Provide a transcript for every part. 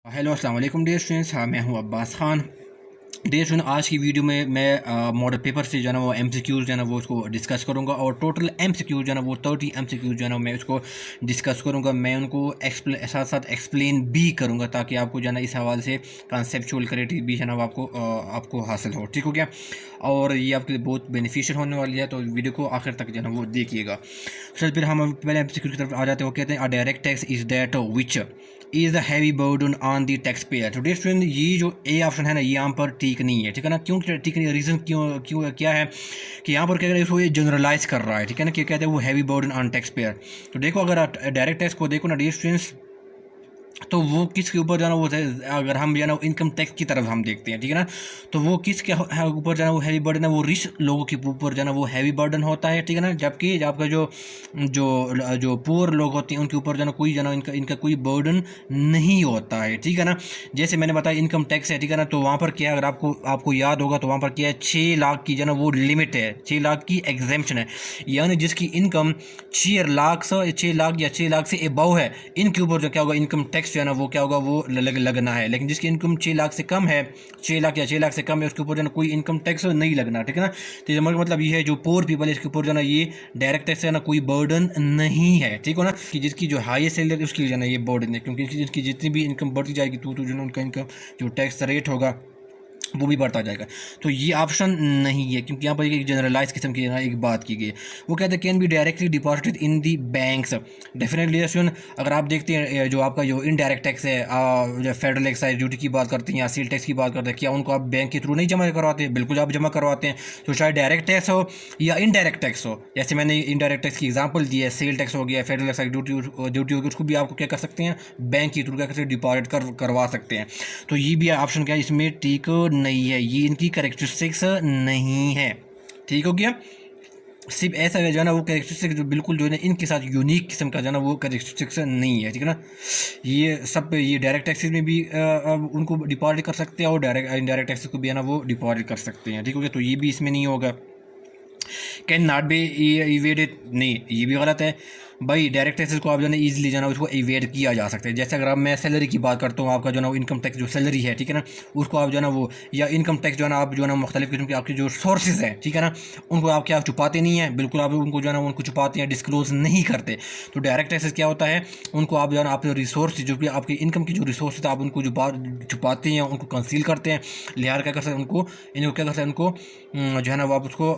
Hello अस्सलाम वालेकुम dear students. हाँ, मैं हूँ अब्बास ख़ान। डियर स्टूडेंट, आज की वीडियो में मैं मॉडल पेपर से जो है ना वो एमसीक्यूज़ जो है ना वो उसको डिस्कस करूँगा और टोटल एमसीक्यूज़ जो है ना वो 30 एमसीक्यूज़ जो है ना मैं उसको डिस्कस करूँगा। मैं उनको साथ साथ एक्सप्लेन भी करूँगा ताकि आपको जो है ना इस हवाले से कंसेप्चुअल क्लैरिटी भी है ना वो आपको हासिल हो। ठीक हो गया? और ये आपके लिए बहुत बेनिफिशियल होने वाली है, तो वीडियो को आखिर तक जो है ना वो देखिएगा। फिर हम पहले एमसीक्यू की तरफ आ जाते हैं। वो कहते हैं अ direct tax is that which is the heavy burden on the tax payer. तो डियर स्टूडेंट, ये जो ए ऑप्शन है ना ये यहाँ पर ठीक नहीं है। ठीक है ना? क्यों ठीक नहीं है? रीज़न क्यों क्यों क्या है कि यहाँ पर क्या करें, इसको ये जनरलाइज कर रहा है। ठीक है ना? क्या कहते हैं वो heavy burden on tax payer. तो देखो, अगर डायरेक्ट टैक्स को देखो ना डियर स्टूडेंट्स, तो वो किसके ऊपर जाना वो अगर हम जो है ना इनकम टैक्स की तरफ हम देखते हैं, ठीक है ना, तो वो किसके ऊपर जाना वो हैवी बर्डन है, वो रिच लोगों के ऊपर जाना वो हैवी बर्डन होता है। ठीक है ना? जबकि आपका जो जो जो पुअर लोग होते हैं उनके ऊपर जाना कोई जाना इनका इनका कोई बर्डन नहीं होता है। ठीक है ना? जैसे मैंने बताया इनकम टैक्स है, ठीक है ना, तो वहाँ पर क्या, अगर आपको आपको याद होगा तो वहाँ पर क्या है, 6 लाख की जो ना वो लिमिट है, 6 लाख की एग्जेम्पशन है। यानी जिसकी इनकम 6 लाख या 6 लाख से एबव है, इनके ऊपर जो क्या होगा इनकम टैक्स जो है ना वो क्या होगा वो लगना है। लेकिन जिसकी इनकम 6 लाख से कम है, 6 लाख या 6 लाख से कम है, उसके ऊपर जो है कोई इनकम टैक्स नहीं लगना। ठीक है ना? तो ये मतलब ये है जो पोअर पीपल है इसके ऊपर जो है ना ये डायरेक्ट टैक्स है ना कोई बर्डन नहीं है। ठीक हो ना? कि जिसकी जो हाईएस्ट सैलरी उसके लिए जो है ना ये बर्डन है, क्योंकि जिसकी जितनी भी इनकम बढ़ती जाएगी तो जो है उनका इनकम जो टैक्स रेट होगा वो भी बढ़ता जाएगा। तो ये ऑप्शन नहीं है, क्योंकि यहाँ पर एक जनरलाइज किस्म की एक बात की गई है। वो कहते हैं can be directly deposited in the banks. Definitely सुन, अगर आप देखते हैं जो आपका जो इनडायरेक्ट टैक्स है, जो फेडरल एक्साइज ड्यूटी की बात करते हैं या सेल टैक्स की बात करते हैं, क्या उनको आप बैंक के थ्रू नहीं जमा करवाते? बिल्कुल आप जमा करवाते हैं। तो चाहे डायरेक्ट टैक्स हो या इनडायरेक्ट टैक्स हो, जैसे मैंने इनडायरेक्ट टैक्स की एग्जाम्पल दी है, सेल टैक्स हो गया, फेडरल एक्साइज ड्यूटी होगी, उसको भी आपको क्या कर सकते हैं, बैंक के थ्रू क्या कर सकते हैं, डिपॉजिट करवा सकते हैं। तो ये भी ऑप्शन क्या है इसमें ठीक नहीं है, ये की कैरेक्टरिस्टिक्स नहीं है। ठीक हो गया? सिर्फ ऐसा है जो है ना वो कैरेक्टरिस्टिक्स जो बिल्कुल जो है ना इनके साथ यूनिक किस्म का जो है ना वो कैरेक्टरिस्टिक्स नहीं है। ठीक है ना? ये सब ये डायरेक्ट टैक्सेस में भी उनको डिपॉजिट कर सकते हैं और इनडायरेक्ट टैक्सेस को भी है ना वो डिपॉजिट कर सकते हैं। ठीक हो गया? तो ये भी इसमें नहीं होगा। कैन नॉट बी इवेडेड, नहीं, ये भी गलत है भाई। डायरेक्ट टैक्सेस को आप जो है ईजिली जो है उसको इवेड किया जा सकता है। जैसे अगर आप मैं सैलरी की बात करता हूँ, आपका जो है ना इनकम टैक्स जो सैलरी है, ठीक है ना, उसको आप जो है ना वो या इनकम टैक्स जो है ना आप जो है ना मुख्तलिफ किस्म के आपके जो सोर्सेज हैं, ठीक है ना, उनको आप क्या छुपाते नहीं हैं, बिल्कुल आप उनको जो है ना उनको छुपाते हैं, डिस्क्लोज नहीं करते। तो डायरेक्ट टैक्सेस क्या होता है, उनको आप जो है ना अपने रिसोर्स जो भी आपके इनकम की जो रिसोर्स है आप उनको जो छुपाते हैं, उनको कंसील करते हैं, लिहाजा क्या कर सकते हैं उनको क्या कर सकते हैं उनको जो है ना वो आप उसको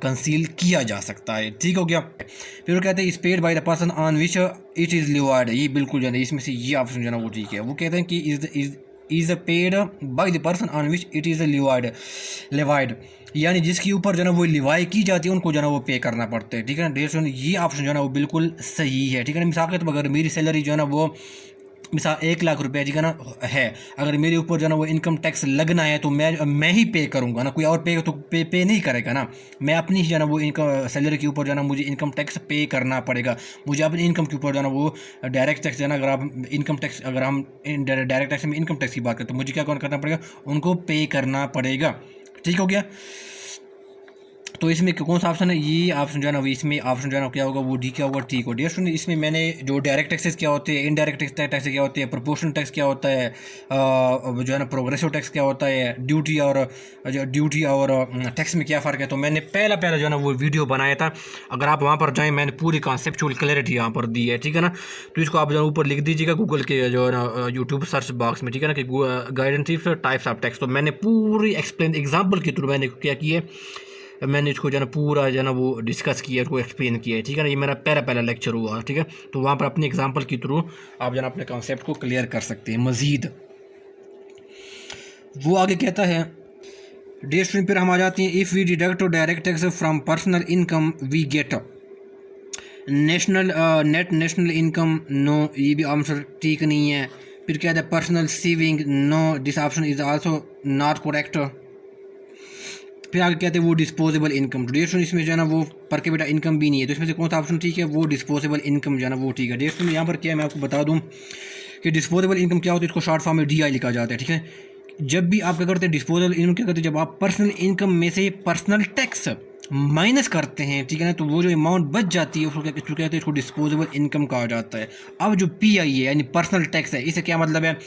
कंसील किया जा सकता है। ठीक हो गया? फिर वो कहते हैं is paid by the person on which it is levied. ये बिल्कुल जो है इसमें से ये ऑप्शन जो है ना वो ठीक है। वो कहते हैं कि is paid by the person on which it is levied, यानी जिसके ऊपर जो है ना वो लिवाई की जाती है उनको जो है ना वो पे करना पड़ता है। ठीक है ना? ये ऑप्शन जो है ना वो बिल्कुल सही है। ठीक है ना? मिसाल के तौर पर अगर मेरी सैलरी जो है ना वो मिसाल 1 लाख रुपये, ठीक है ना, है, अगर मेरे ऊपर जो है ना वो इनकम टैक्स लगना है तो मैं ही पे करूँगा ना, कोई और तो पे नहीं करेगा ना। मैं अपनी ही जो है ना वो इनकम सैलरी के ऊपर जो है ना मुझे इनकम टैक्स पे करना पड़ेगा। मुझे अपनी इनकम के ऊपर जो है ना वो डायरेक्ट टैक्स जो है ना, अगर आप इनकम टैक्स अगर हम डायरेक्ट टैक्स में इनकम टैक्स की बात करें तो मुझे क्या करना पड़ेगा, उनको पे करना पड़ेगा। ठीक हो गया? तो इसमें कौन सा ऑप्शन है, ये ऑप्शन जो है ना इसमें ऑप्शन जो है ना क्या होगा वो डी क्या होगा, ठीक हो। डियर स्टूडेंट, इसमें मैंने जो डायरेक्ट टैक्सेस क्या होते हैं, इनडायरेक्ट टैक्स क्या होते हैं, प्रोपोर्शनल टैक्स क्या होता है, जो है ना प्रोग्रेसिव टैक्स क्या होता है, ड्यूटी और टैक्स में क्या फ़र्क है, तो मैंने पहला जो है ना वो वीडियो बनाया था। अगर आप वहाँ पर जाएँ, मैंने पूरी कॉन्सेप्चुअल क्लैरिटी यहाँ पर दी है। ठीक है ना? तो इसको आप जो है ऊपर लिख दीजिएगा गूगल के जो है ना यूट्यूब सर्च बॉक्स में, ठीक है ना, कि गाइडेंस टाइप्स ऑफ टैक्स। तो मैंने पूरी एक्सप्लेन एग्जाम्पल के थ्रू मैंने क्या किया, मैंने इसको जो है ना पूरा जो है ना वो डिस्कस किया, उसको एक्सप्लेन किया है। ठीक है ना? ये मेरा पहला लेक्चर हुआ। ठीक है? तो वहाँ पर अपने एग्जांपल के थ्रू आप जो है ना अपने कॉन्सेप्ट को क्लियर कर सकते हैं मज़ीद। वो आगे कहता है डियर स्टूडेंट, फिर हम आ जाते हैं if we deduct direct tax from personal income we get net national income. No, ये भी आंसर ठीक नहीं है। फिर कहता है personal saving, no, this option is also not correct. फिर आगे कहते हैं वो डिस्पोजेबल इनकम। डियर स्टूडेंट, इसमें जो है ना वो पर कैपिटा इनकम भी नहीं है, तो इसमें से कौन सा ऑप्शन ठीक है, वो डिस्पोजेबल इनकम जो है ना वो ठीक है। डियर स्टूडेंट, यहाँ पर क्या है मैं आपको बता दूँ कि डिस्पोजेबल इनकम क्या होती है, इसको शॉर्ट फॉर्म में DI लिखा जाता है। ठीक है? जब भी आप क्या करते हैं डिस्पोजेबल इनकम क्या करते हैं, जब आप पर्सनल इनकम में से पर्सनल टैक्स माइनस करते हैं, ठीक है ना, तो वो जो अमाउंट बच जाती है उसको कहते हैं, इसको डिस्पोजेबल इनकम कहा जाता है। अब जो PI है यानी पर्सनल टैक्स है, इससे क्या मतलब है,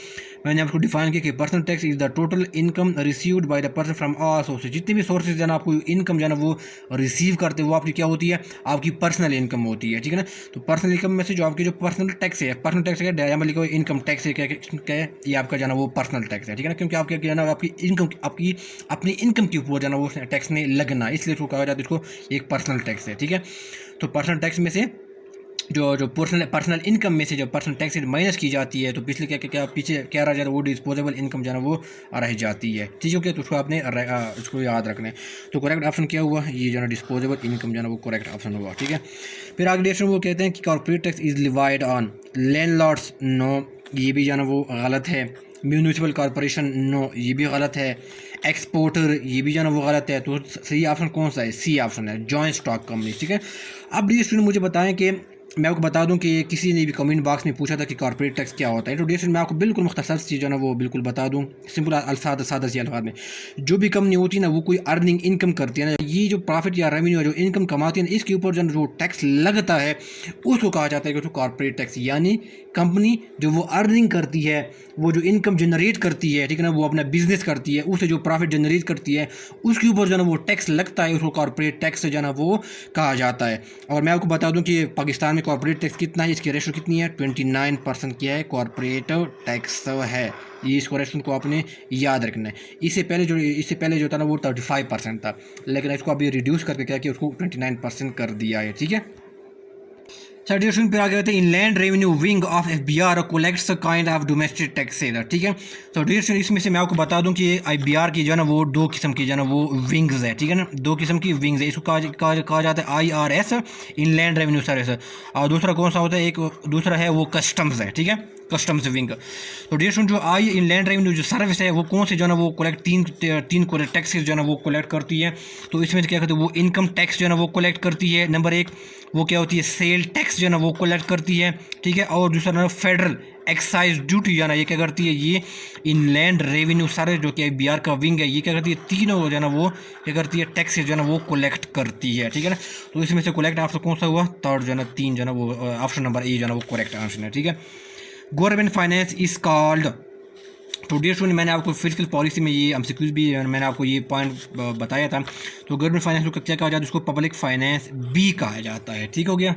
मैंने आपको डिफाइन किया कि personal tax is the total income received by the person from all sources. जितने भी सोर्सेज जो है ना आपको इनकम जो है ना वो रिसीव करते हैं वो आपकी क्या होती है, आपकी पर्सनल इनकम होती है, ठीक है ना। तो पर्सनल इनकम में से जो आपकी जो पर्सनल टैक्स है, पर्सनल टैक्स है क्या लिखा इनकम टैक्स है, क्या है ये आपका जो है ना वो पर्सनल टैक्स है, ठीक है ना, क्योंकि आपके क्या है ना आपकी इनकम, आपकी अपनी इनकम के ऊपर जो है ना वो टैक्स में लगना, इसलिए इसको कहा जाता है, इसको एक पर्सनल टैक्स है, ठीक है। तो पर्सनल टैक्स में से जो पर्सनल इनकम में से जो पर्सनल टैक्स माइनस की जाती है, तो पिछले क्या पीछे क्या रह जाता है, वो डिस्पोजेबल इनकम जो है ना वो रह जाती है, ठीक है। तो उसको आपने उसको याद रखना है। तो करेक्ट ऑप्शन क्या हुआ, ये जो है ना डिस्पोजेबल इनकम जो है ना वो करेक्ट ऑप्शन हुआ, ठीक है। फिर आगे ऑप्शन वो कहते हैं कि corporate tax is levied on landlords, no ये भी जो है ना वो गलत है। म्यूनिसिपल कॉर्पोरेशन, नो ये भी गलत है। एक्सपोर्टर, ये भी जो है ना वो गलत है। तो सही ऑप्शन कौन सा है, सी ऑप्शन है, जॉइंट स्टॉक कंपनी, ठीक है। अब ये स्टूडेंट मुझे बताएं कि मैं आपको बता दूं कि किसी ने भी कमेंट बॉक्स में पूछा था कि कॉर्पोरेट टैक्स क्या होता है, तो डिस्ट्रीब्यूशन मैं आपको बिल्कुल मुख्तसर चीज़ है ना वो बिल्कुल बता दूं, सिंपल अल्फाज सादा सी अल्फाज में। जो भी कंपनी होती है ना वो कोई अर्निंग इनकम करती है ना, ये जो प्रॉफिट या रेवेन्यू जो इनकम कमाती है ना, इसके ऊपर जो टैक्स लगता है उसको कहा जाता है कि कॉर्पोरेट टैक्स। यानी कंपनी जो वो अर्निंग करती है, वो जो इनकम जनरेट करती है, ठीक है ना, वो अपना बिजनेस करती है, उससे जो प्रॉफिट जनरेट करती है उसके ऊपर जो है ना वो टैक्स लगता है, उसको कॉर्पोरेट टैक्स जो है ना वो कहा जाता है। और मैं आपको बता दूं कि पाकिस्तान में कॉर्पोरेट टैक्स कितना है, इसकी रेशो कितनी है, 29% की है कॉर्पोरेट टैक्स है। ये इसको रेशो को आपने याद रखना है। इससे पहले जो था ना वो 35% था, लेकिन इसको अभी रिड्यूस करके क्या किया, उसको 29% कर दिया है, ठीक है। सर्टिफिकेशन पे आ गए थे inland revenue wing of FBR collects kind of domestic tax, ठीक है। तो डिस्ट्रीब्यूशन इसमें से मैं आपको बता दूं कि IBR की जो है ना वो दो किस्म की जो है ना वो विंग्स है, ठीक है ना, दो किस्म की विंग्स है। इसको कहा जाता है IRS, इनलैंड रेवेन्यू सर्विस, और दूसरा कौन सा होता है, एक दूसरा है वो कस्टम्स है, ठीक है, कस्टम्स विंग। तो डिस्ट्रीब्यूशन जो इनलैंड रेवेन्यू जो सर्विस है वो कौन से जो है ना वो कलेक्ट तीन टैक्स जो है ना वो कलेक्ट करती है। तो इसमें क्या कहते हैं, वो इनकम टैक्स जो है ना वो कलेक्ट करती है, नंबर एक। वो क्या होती है, सेल टैक्स जो है ना वो कलेक्ट करती है, ठीक है। और दूसरा ना फेडरल एक्साइज ड्यूटी जो है ना ये क्या करती है, ये इनलैंड रेवेन्यू सर्विस जो कि IBR का विंग है, ये क्या करती है, तीनों जो है ना वो क्या करती है, टैक्स जो है ना वो कलेक्ट करती है, ठीक है ना। तो इसमें से कलेक्ट ऑप्शन कौन सा हुआ, थर्ड जो है ना, तीन जो है ना वो ऑप्शन नंबर ए जो है ना वो करेक्ट आंसर है, ठीक है। गवर्नमेंट फाइनेंस इज कॉल्ड, तो डियर स्टूडेंट मैंने आपको फिजिकल पॉलिसी में ये MCQs भी मैंने आपको ये पॉइंट बताया था। तो गवर्नमेंट फाइनेंस को क्या कहा जाता है, उसको पब्लिक फाइनेंस भी कहा जाता है, ठीक हो गया।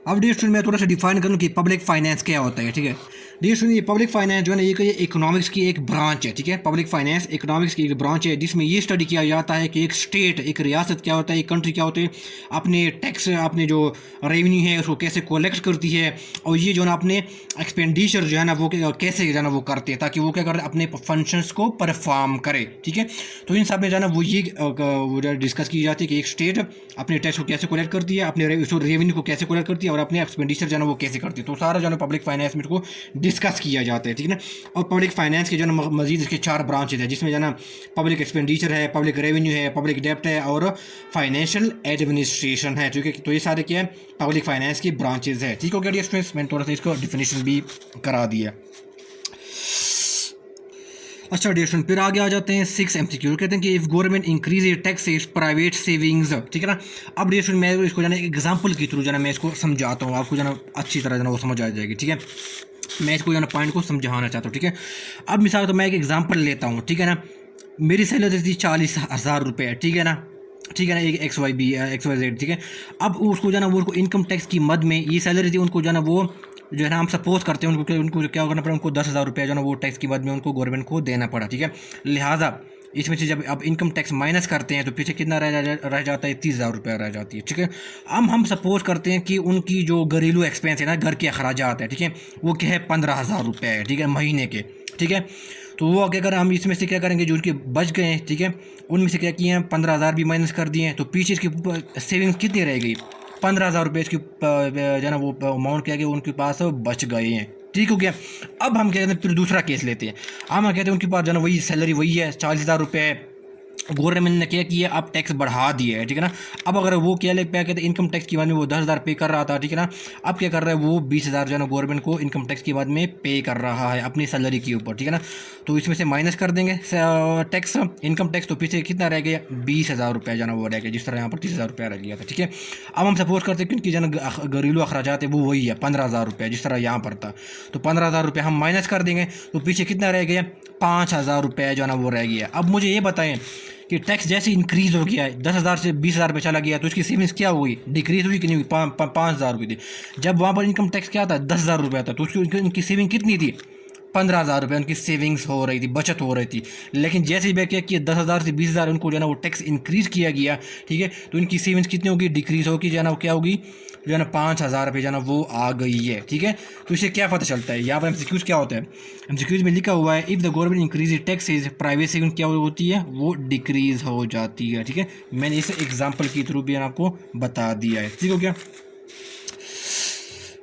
अब डियर स्टूडेंट मैं थोड़ा सा डिफाइन करूँ कि पब्लिक फाइनेंस क्या होता है, ठीक है। डियर स्टूडेंट ये पब्लिक फाइनेंस जो है ना ये इकोनॉमिक्स की एक ब्रांच है, ठीक है। पब्लिक फाइनेंस इकोनॉमिक्स की एक ब्रांच है जिसमें ये स्टडी किया जाता है कि एक स्टेट, एक रियासत क्या होता है, एक कंट्री क्या होती है, अपने टैक्स, अपने जो रेवेन्यू है उसको कैसे कलेक्ट करती है, और ये जो है ना अपने एक्सपेंडिचर जो है ना वो कैसे जो है ना वो करते हैं, ताकि वो क्या करे, अपने फंक्शंस को परफॉर्म करे, ठीक है। तो इन सब में जो है ना वो ये वो डिस्कस की जाती है कि एक स्टेट अपने टैक्स को कैसे कलेक्ट करती है, अपने रेवेन्यू को कैसे कलेक्ट करती है, और अपने एक्सपेंडिचर जो है ना वो कैसे करती है। तो सारा जो है पब्लिक फाइनेंस में इसको डिस्कस किया जाता है, ठीक है ना। और पब्लिक फाइनेंस के जो है मजीद इसके 4 ब्रांचेज है, जिसमें जो है ना पब्लिक एक्सपेंडिचर है, पब्लिक रेवेन्यू है, पब्लिक डेप्ट है, और फाइनेंशियल एडमिनिस्ट्रेशन है, ठीक है। तो ये सारे क्या है, पब्लिक फाइनेंस की ब्रांचेज है, ठीक हो गया स्टूडेंट्स। मैंने थोड़ा सा इसको डिफिनेशन भी करा दिया। अच्छा डियर स्टूडेंट फिर आगे आ जाते हैं 6 MCQ, कहते हैं कि if government increase taxes private savings, ठीक है ना। अब डियर स्टूडेंट मैं इसको जाना एग्जांपल के थ्रू जाना मैं इसको समझाता हूँ, आपको जाना अच्छी तरह जाना वो समझ आ जाएगी, ठीक है। मैं इसको जाना पॉइंट को समझाना चाहता हूँ, ठीक है। अब मिसाल तो मैं एक एग्जाम्पल लेता हूँ, ठीक है ना। मेरी सैलरी थी 40,000 रुपये, ठीक है ना, ठीक है ना, एक XYZ, ठीक है। अब उसको जाना वो उनको इनकम टैक्स की मद में ये सैलरी थी, उनको जाना वो जो है ना हम सपोज करते हैं उनको क्या करना पड़ा, उनको 10,000 रुपया जो है ना वो टैक्स की मद में उनको गवर्नमेंट को देना पड़ा, ठीक है। लिहाजा इसमें से जब अब इनकम टैक्स माइनस करते हैं तो पीछे कितना रह जाता है, 30,000 रुपया रह जाती है, ठीक है। अब हम सपोज करते हैं कि उनकी जो घरेलू एक्सपेंस है ना, घर के अखराजात है, ठीक है, वो क्या है 15,000 रुपये है, ठीक है, महीने के, ठीक है। तो वो क्या करें, हम इसमें से क्या करेंगे, जो उनके बच गए हैं, ठीक है, उनमें से क्या किए हैं, 15,000 भी माइनस कर दिए हैं, तो पीछे इसकी सेविंग्स कितनी रह गई, 15,000 रुपये इसकी जो है ना वो अमाउंट क्या कि उनके पास बच गए हैं, ठीक हो गया। अब हम क्या कहते हैं, फिर दूसरा केस लेते हैं। हम कहते हैं उनके पास जो है ना वही सैलरी वही है, 40,000 रुपये है, गवर्नमेंट ने क्या किया, अब टैक्स बढ़ा दिया है, ठीक है ना। अब अगर वो क्या ले क्या कहते हैं इनकम टैक्स के बाद में वो 10,000 पे कर रहा था, ठीक है ना, अब क्या कर रहा है वो 20,000 जो है ना गवर्नमेंट को इनकम टैक्स के बाद में पे कर रहा है अपनी सैलरी के ऊपर, ठीक है ना। तो इसमें से माइनस कर देंगे टैक्स, इनकम टैक्स, तो पीछे कितना रह गया 20,000 रुपया जो है ना वो रह गया, जिस तरह यहाँ पर 30,000 रुपया रह गया था, ठीक है। अब हम सपोज करते हैं कि उनकी जो है घरेलू अखराजात है वो वही है 15,000 रुपया, जिस तरह यहाँ पर था, तो 15,000 रुपया हम माइनस कर देंगे, तो पीछे कितना रह गया 5,000 रुपया जो है ना वो रह गया। अब मुझे ये बताएं कि टैक्स जैसे इंक्रीज़ हो गया है 10,000 से 20,000 पे चला गया, तो इसकी सेविंग्स क्या हुई, डिक्रीज़ हुई कि नहीं हुई, 5,000 रुपये थी। जब वहाँ पर इनकम टैक्स क्या था 10,000 रुपया था, तो उसकी उनकी सेविंग कितनी थी 15,000 रुपये उनकी सेविंग्स हो रही थी, बचत हो रही थी। लेकिन जैसे ही क्या किया 10,000 से 20,000 उनको जो है ना वो टैक्स इंक्रीज़ किया गया, ठीक है, तो इनकी सेविंग्स कितनी होगी, डिक्रीज़ होगी, जो है ना वो क्या होगी, जो है ना 5,000 रुपये जो है ना वो आ गई है, ठीक है। तो इससे क्या पता चलता है, यहाँ पर एमसीक्यूज़ क्या होता है, एमसीक्यूज़ में लिखा हुआ है if the government increase taxes private saving क्या होती है वो डिक्रीज़ हो जाती है, ठीक है। मैंने इस एग्जाम्पल के थ्रू भी आपको बता दिया है, ठीक हो गया।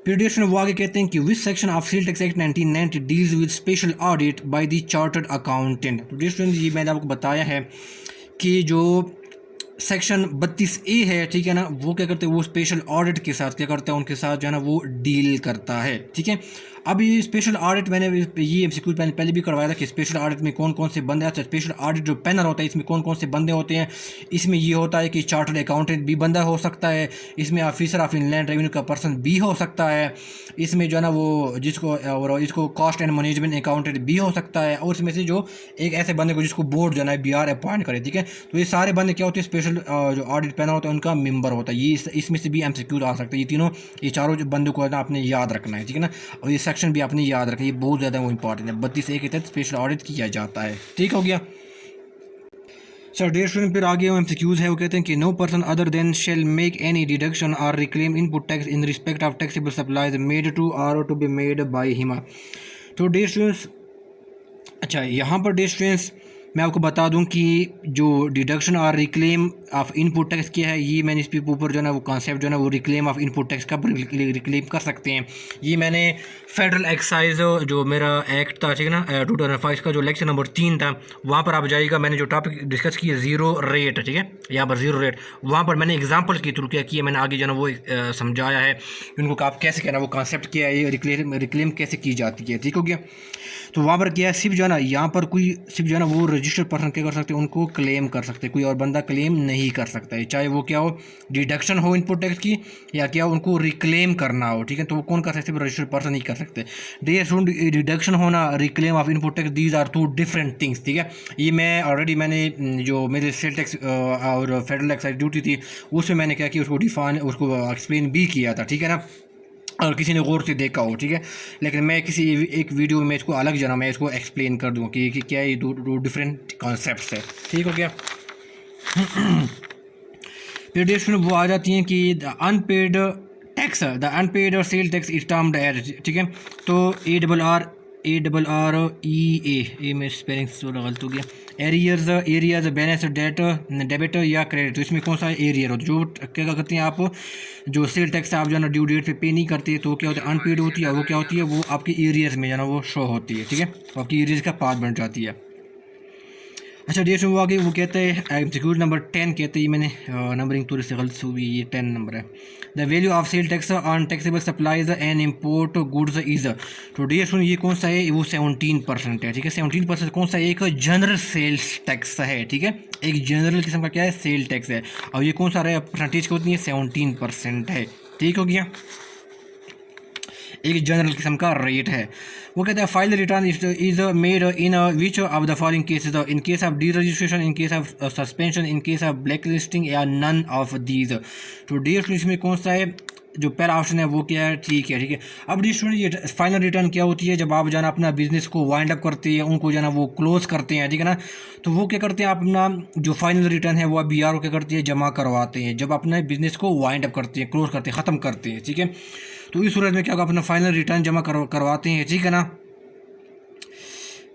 पीडीएफ वो आगे कहते हैं कि which section of sale tax act 1990 deals with special audit by the chartered accountant. तो स्टूडेंट ये मैंने आपको बताया है कि जो सेक्शन 32A है, ठीक है ना, वो क्या करते हैं वो स्पेशल ऑडिट के साथ क्या करता है उनके साथ जो है ना वो डील करता है, ठीक है। अब ये स्पेशल ऑडिट मैंने ये एमसीक्यू पहले भी करवाया था कि स्पेशल ऑडिट में कौन कौन से बंदे आते हैं। स्पेशल ऑडिट जो पैनल होता है इसमें कौन कौन से बंदे होते हैं, इसमें ये होता है कि चार्टर्ड अकाउंटेंट भी बंदा हो सकता है, इसमें ऑफिसर ऑफ इनलैंड रेवेन्यू का पर्सन भी हो सकता है, इसमें जो है ना वो जिसको और इसको कॉस्ट एंड मैनेजमेंट अकाउंटेंट भी हो सकता है, और इसमें से जो एक ऐसे बंदे को जिसको बोर्ड जो है ना BR अपॉइंट करे, ठीक है। तो ये सारे बंदे क्या होते हैं स्पेशल जो ऑडिट पैनल होता है उनका मेंबर होता है। ये इसमें से भी एमसीक्यू आ सकता है, ये चारों बंदों को आपने याद रखना है, ठीक है ना, और ये सेक्शन भी आपने याद रखना है, ये बहुत ज़्यादा वो इंपॉर्टेंट है। 32A के तहत स्पेशल ऑडिट किया जाता है, ठीक हो गया। सर डेयर स्टूडेंट फिर आगे एमसीक्यूज़ है, वो कहते हैं कि no person other than shall make any deduction or reclaim input tax in respect of taxable supplies made to or to be made by him. तो डेयर स्टूडेंट्स, अच्छा यहाँ पर डेयर स्टूडेंट्स मैं आपको बता दूं कि जो deduction or reclaim of input tax क्या है, ये मैंने इस पे ऊपर जो है ना वो कॉन्सेप्ट जो है ना वो रिक्लेम ऑफ इनपुट टैक्स कब रिक्लेम कर सकते हैं, ये मैंने फेडरल एक्साइज जो मेरा एक्ट था, ठीक है ना 2005 का जो लेक्चर नंबर 3 था, वहाँ पर आप जाइएगा। मैंने जो टॉपिक डिस्कस किया ज़ीरो रेट, ठीक है, यहाँ पर ज़ीरो रेट, वहाँ पर मैंने एग्जाम्पल के थ्रू क्या किया, मैंने आगे जो है ना वो समझाया है कि उनको आप कैसे कहना वो कॉन्सेप्ट क्या है, ये रिक्लेम कैसे की जाती है, ठीक हो गया। तो वहाँ पर क्या है सिर्फ जो है ना यहाँ पर कोई सिर्फ जो है ना वो रजिस्टर्ड पर्सन क्या कर सकते हैं उनको क्लेम कर सकते हैं, कोई और बंदा क्लेम नहीं कर सकता है, चाहे वो क्या हो डिडक्शन हो इनपुट टैक्स की या क्या उनको रिक्लेम करना हो, ठीक है। तो वो कौन कर सकते हैं, रजिस्टर्ड पर्सन ही कर सकते। डियर स्टूडेंट डिडक्शन होना reclaim of input tax these are two different things, ठीक है। ये मैं ऑलरेडी मैंने जो मेरे सेल टैक्स और फेडरल एक्साइज ड्यूटी थी उसमें मैंने क्या किया उसको डिफाइन उसको एक्सप्लेन भी किया था, ठीक है ना, और किसी ने गौर से देखा हो, ठीक है। लेकिन मैं किसी एक वीडियो में इसको अलग जना मैं इसको एक्सप्लेन कर दूँ कि क्या ये दो डिफरेंट कॉन्सेप्ट्स है, ठीक हो गया। फिर डेट वो आ जाती हैं कि the unpaid sale tax is termed as, ठीक है। तो ARREA में स्पेलिंग थोड़ा गलत हो गया, एरियर्स बैलेंस डेबिट या क्रेडिट। तो इसमें कौन सा एरियर होता है जो क्या करते हैं आप जो सेल टैक्स आप जो है ना ड्यू डेट पे नहीं करते, तो क्या होता है अनपेड होती है, वो क्या होती है वो आपके एरियर्स में जो है ना वो शो होती है, ठीक है, तो आपकी एरियर्स का पार्ट बन जाती है। अच्छा डेट वो आगे वो कहते हैं एग्जीक्यूट नंबर 10 कहते हैं, मैंने नंबरिंग थोड़ी सी गलत हुई, ये 10 नंबर है। The value of sale tax on taxable supplies and import goods is. तो डेट ये कौन सा है, वो 17% है, ठीक है। 17% कौन सा, एक जनरल सेल्स टैक्स है, ठीक है, एक जनरल किस्म का क्या है सेल टैक्स है, और ये कौन सा रहा परसेंटेज कितनी है 17% है, ठीक हो गया, एक जनरल किस्म का रेट है। वो कहते हैं file return is made in which of the following cases, in case of D registration, in case of suspension, in case of black listing या नन ऑफ दीज। तो डी में कौन सा है, जो पहला ऑप्शन है वो क्या है, ठीक है, ठीक है। अब डी स्टूडेंट ये फाइनल रिटर्न क्या होती है, जब आप जाना अपना बिजनेस को वाइंड अप करते हैं, उनको जाना वो क्लोज करते हैं, ठीक है ना, तो वो क्या करते हैं आप अपना जो फाइनल रिटर्न है वो BR क्या करती है जमा करवाते हैं, जब अपने बिजनेस को वाइंड अप करते हैं, क्लोज करते हैं, ख़त्म करते हैं, ठीक है। तो इस सूरत में क्या होगा अपना फाइनल रिटर्न जमा करवाते हैं, ठीक है ना।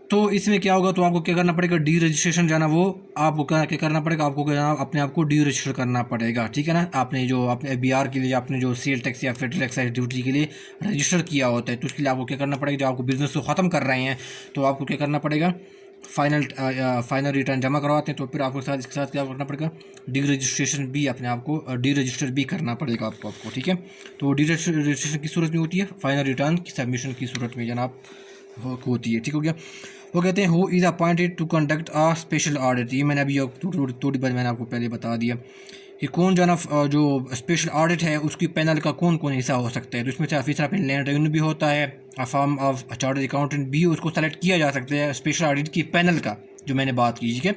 तो इसमें क्या होगा, तो आपको क्या करना पड़ेगा, डी रजिस्ट्रेशन जाना वो आपको क्या करना पड़ेगा, आपको क्या अपने आप को डी रजिस्टर करना पड़ेगा, ठीक है ना। आपने जो अपने BR के लिए आपने जो सेल टैक्स या फेडरल एक्साइज ड्यूटी के लिए रजिस्टर किया होता है, तो उसके लिए आपको क्या करना पड़ेगा, जो आपको बिजनेस को ख़त्म कर रहे हैं तो आपको क्या करना पड़ेगा, फाइनल रिटर्न जमा करवाते हैं तो फिर आपको साथ इसके साथ क्या करना पड़ेगा, डी रजिस्ट्रेशन भी अपने आपको डी रजिस्टर भी करना पड़ेगा आपको, ठीक है। तो डी रजिस्ट्रेशन की सूरत में होती है, फाइनल रिटर्न की सबमिशन की सूरत में जनाब होती है, ठीक हो गया। वो कहते हैं who is appointed to conduct a special audit, ये मैंने अभी थोड़ी बार मैंने आपको पहले बता दिया कि कौन जो स्पेशल ऑडिट है उसकी पैनल का कौन कौन हिस्सा हो सकता है। तो इसमें से ऑफिसर ऑफ लैंड रेवेन्यू भी होता है, फॉर्म ऑफ चार्टर्ड अकाउंटेंट भी उसको सेलेक्ट किया जा सकता है स्पेशल ऑडिट की पैनल का, जो मैंने बात की, ठीक है।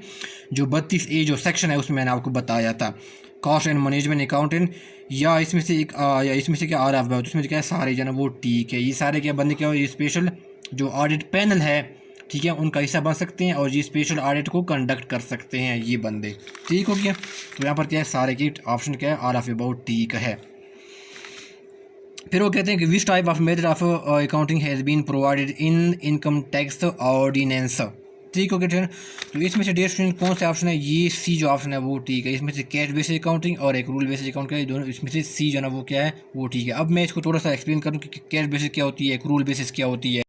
जो 32A जो सेक्शन है उसमें मैंने आपको बताया था, कॉस्ट एंड मैनेजमेंट अकाउंटेंट, या इसमें से क्या आ रहा है, तो इसमें क्या है सारे जो है वो ठीक है, ये सारे क्या बंदे क्या हो, ये स्पेशल जो ऑडिट पैनल है, ठीक है, उनका हिस्सा बन सकते हैं और ये स्पेशल ऑडिट को कंडक्ट कर सकते हैं ये बंदे, ठीक हो गया। तो यहाँ पर क्या है सारे की ऑप्शन क्या है, ऑल ऑफ अबाउट ठीक है। फिर वो कहते हैं कि which type of method of accounting has been provided in income tax ordinance, ठीक हो गया। तो इसमें से डियर स्टूडेंट कौन सा ऑप्शन है, ये सी जो ऑप्शन है वो ठीक है। इसमें से कैश बेसिस अकाउंटिंग और एक रूल बेसिस अकाउंट का दोनों, इसमें से सी जो है ना वो क्या है वो ठीक है। अब मैं इसको थोड़ा सा एक्सप्लेन करूँ कि कैश बेसिस क्या होती है, एक रूल बेसिस क्या होती है।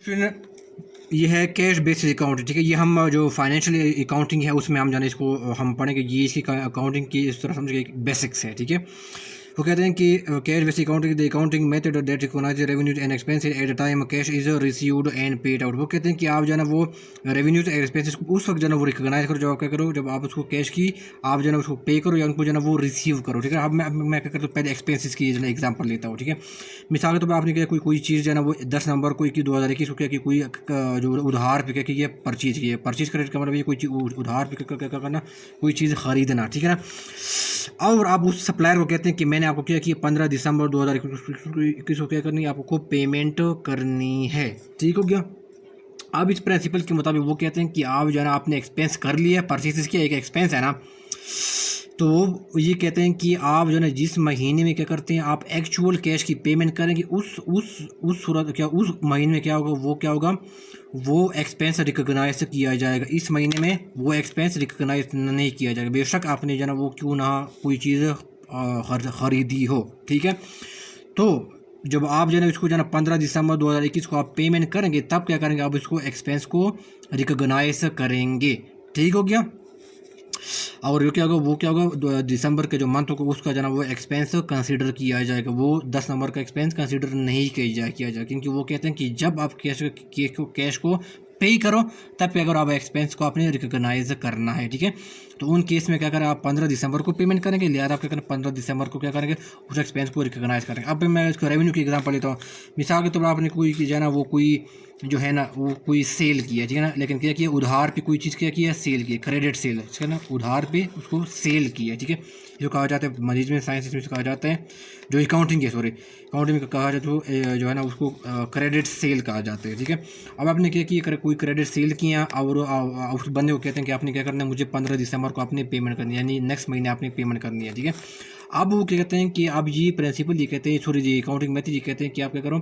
ये है कैश बेसिस अकाउंटिंग, ठीक है। ये हम जो फाइनेंशियल अकाउंटिंग है उसमें हम जाने इसको हम पढ़ेंगे, ये इसकी अकाउंटिंग की इस तरह समझिए बेसिक्स है, ठीक है। वो कहते हैं कि cash basis accounting the accounting method that recognise revenues and expenses at the time cash is received and paid out. वो कहते हैं कि आप जो है ना वो रेवेन्यूज एंड एक्सपेंसेस को उस वक्त जो है ना वो रिकॉग्नाइज करो, जब आप क्या करो, जब आप उसको कैश की आप जो है ना उसको पे करो या उनको जो है ना वो रिसीव करो, ठीक है। अब मैं क्या करता हूँ पहले एक्सपेंसेस की जो है एग्जाम्पल लेता हूँ, ठीक है। मिसाल के तौर पर आपने क्या कोई चीज़ जो है ना वो 10 नवंबर को 2021 को क्या कि कोई जो उधार पे क्या कि ये परचेज की है, परचेज क्रेडिट का मतलब ये कोई चीज़ उधार पे क्या करना, कोई चीज़ खरीदना, ठीक है ना। और आप उस सप्लायर को कहते हैं कि मैंने आपको क्या कि 15 दिसंबर 2021 को क्या करनी है, आपको पेमेंट करनी है, ठीक हो गया। अब इस प्रिंसिपल के मुताबिक वो कहते हैं कि आप जो है ना आपने एक्सपेंस कर लिया, परचेज किया, एक एक्सपेंस है ना, तो ये कहते हैं कि आप जो है ना जिस महीने में क्या करते हैं आप एक्चुअल कैश की पेमेंट करेंगे, उस सूरत क्या उस महीने में क्या होगा वो एक्सपेंस रिकॉग्नाइज किया जाएगा। इस महीने में वो एक्सपेंस रिकॉग्नाइज नहीं किया जाएगा, बेशक आपने जो है ना वो क्यों ना कोई चीज़ खरीदी हो, ठीक है। तो जब आप जो है ना इसको जो है ना 15 दिसंबर 2021 को आप पेमेंट करेंगे, तब क्या करेंगे, आप इसको एक्सपेंस को रिकॉग्नाइज करेंगे, ठीक हो गया। और वो क्या होगा दिसंबर के जो मंथ होगा उसका जो है ना वो एक्सपेंस कंसीडर किया जाएगा, वो 10 नंबर का एक्सपेंस कंसीडर नहीं किया जाएगा, क्योंकि वो कहते हैं कि जब आप कैश को पे करो तब क्या करो आप एक्सपेंस को आपने रिकॉग्नाइज करना है, ठीक है। तो उन केस में क्या करें, आप 15 दिसंबर को पेमेंट करेंगे, लिहाजा आप क्या करें 15 दिसंबर को क्या करेंगे उस एक्सपेंस को रिकॉग्नाइज करेंगे। अब मैं इसको रेवेन्यू की एग्जांपल लेता हूँ। मिसाल के तौर पर आपने कोई जो है ना वो कोई जो है ना वो कोई सेल किया, ठीक है ना, लेकिन क्या किया उधार पे कोई चीज़ क्या किया, सेल किया, क्रेडिट सेल, ठीक है ना, उधार पे उसको सेल किया, ठीक है। जो कहा जाता है मैनेजमेंट साइंस में कहा जाता है, जो अकाउंटिंग में कहा जाता है जो है ना उसको क्रेडिट सेल कहा जाता है, ठीक है। अब आपने क्या किया कोई क्रेडिट सेल किया और उस बंदे को कहते हैं कि आपने क्या करना है, मुझे 15 दिसंबर को आपने पेमेंट करनी है, यानी नेक्स्ट महीने आपने पेमेंट करनी है, ठीक है। अब वो क्या कहते हैं कि अब ये प्रिंसिपल ये कहते हैं जी अकाउंटिंग मेथड ये कहते हैं कि आप क्या करो